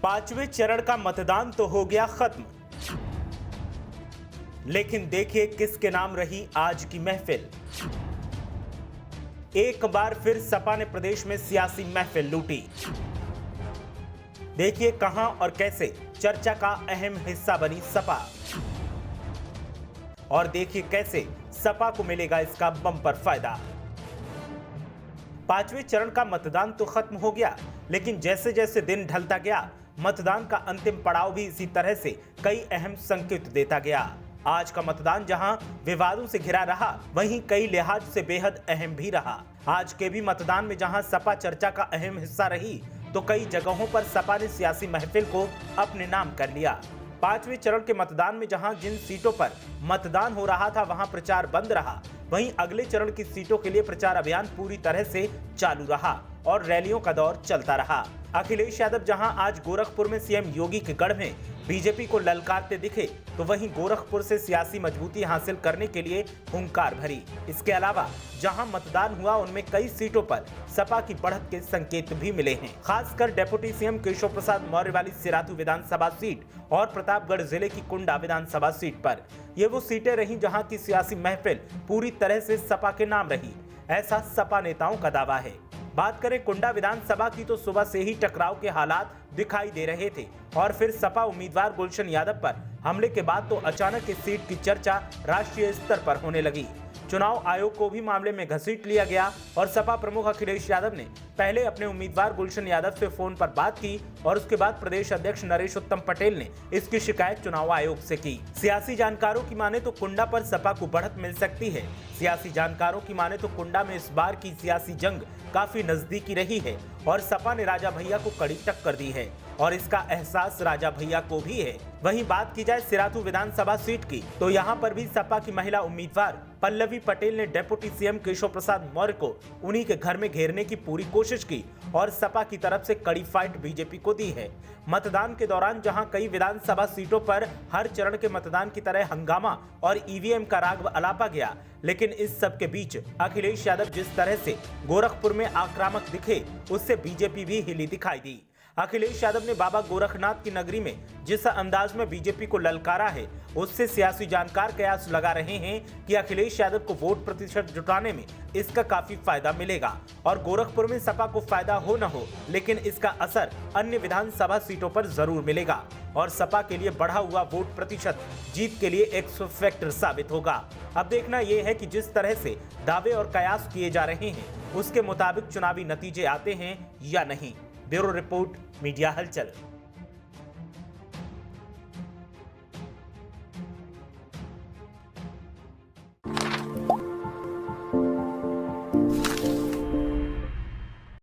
पांचवें चरण का मतदान तो हो गया खत्म, लेकिन देखिए किसके नाम रही आज की महफिल। एक बार फिर सपा ने प्रदेश में सियासी महफिल लूटी। देखिए कहां और कैसे चर्चा का अहम हिस्सा बनी सपा, और देखिए कैसे सपा को मिलेगा इसका बम्पर फायदा। पांचवें चरण का मतदान तो खत्म हो गया, लेकिन जैसे जैसे दिन ढलता गया मतदान का अंतिम पड़ाव भी इसी तरह से कई अहम संकेत देता गया। आज का मतदान जहां विवादों से घिरा रहा, वहीं कई लिहाज से बेहद अहम भी रहा। आज के भी मतदान में जहां सपा चर्चा का अहम हिस्सा रही, तो कई जगहों पर सपा ने सियासी महफिल को अपने नाम कर लिया। पांचवें चरण के मतदान में जहां जिन सीटों पर मतदान हो रहा था वहां प्रचार बंद रहा, वहीं अगले चरण की सीटों के लिए प्रचार अभियान पूरी तरह से चालू रहा और रैलियों का दौर चलता रहा। अखिलेश यादव जहां आज गोरखपुर में सीएम योगी के गढ़ में बीजेपी को ललकारते दिखे, तो वहीं गोरखपुर से सियासी मजबूती हासिल करने के लिए हुंकार भरी। इसके अलावा जहां मतदान हुआ उनमें कई सीटों पर सपा की बढ़त के संकेत भी मिले हैं। खासकर डिप्टी सीएम केशव प्रसाद मौर्य वाली सिराथू विधानसभा सीट और प्रतापगढ़ जिले की कुंडा विधानसभा सीट पर ये वो सीटें रहीं जहां की सियासी महफिल पूरी तरह से सपा के नाम रही, ऐसा सपा नेताओं का दावा है। बात करें कुंडा विधानसभा की, तो सुबह से ही टकराव के हालात दिखाई दे रहे थे और फिर सपा उम्मीदवार गुलशन यादव पर हमले के बाद तो अचानक इस सीट की चर्चा राष्ट्रीय स्तर पर होने लगी। चुनाव आयोग को भी मामले में घसीट लिया गया और सपा प्रमुख अखिलेश यादव ने पहले अपने उम्मीदवार गुलशन यादव से फोन पर बात की और उसके बाद प्रदेश अध्यक्ष नरेश उत्तम पटेल ने इसकी शिकायत चुनाव आयोग से की। सियासी जानकारों की माने तो कुंडा पर सपा को बढ़त मिल सकती है। सियासी जानकारों की माने तो कुंडा में इस बार की सियासी जंग काफी नजदीकी रही है और सपा ने राजा भैया को कड़ी टक्कर दी है और इसका एहसास राजा भैया को भी है। वहीं बात की जाए सिराथू विधानसभा सीट की, तो यहां पर भी सपा की महिला उम्मीदवार पल्लवी पटेल ने डिप्टी सीएम केशव प्रसाद मौर्य को उन्हीं के घर में घेरने की पूरी कोशिश की और सपा की तरफ से कड़ी फाइट बीजेपी को दी है। मतदान के दौरान जहां कई विधानसभा सीटों पर हर चरण के मतदान की तरह हंगामा और ईवीएम का राग अलापा गया, लेकिन इस सब के बीच अखिलेश यादव जिस तरह से गोरखपुर में आक्रामक दिखे, उससे बीजेपी भी हिली दिखाई दी। अखिलेश यादव ने बाबा गोरखनाथ की नगरी में जिस अंदाज में बीजेपी को ललकारा है, उससे सियासी जानकार कयास लगा रहे हैं कि अखिलेश यादव को वोट प्रतिशत जुटाने में इसका काफी फायदा मिलेगा और गोरखपुर में सपा को फायदा हो न हो, लेकिन इसका असर अन्य विधानसभा सीटों पर जरूर मिलेगा और सपा के लिए बढ़ा हुआ वोट प्रतिशत जीत के लिए एक फैक्टर साबित होगा। अब देखना यह है कि जिस तरह से दावे और कयास किए जा रहे हैं, उसके मुताबिक चुनावी नतीजे आते हैं या नहीं। ब्यूरो रिपोर्ट, मीडिया हलचल।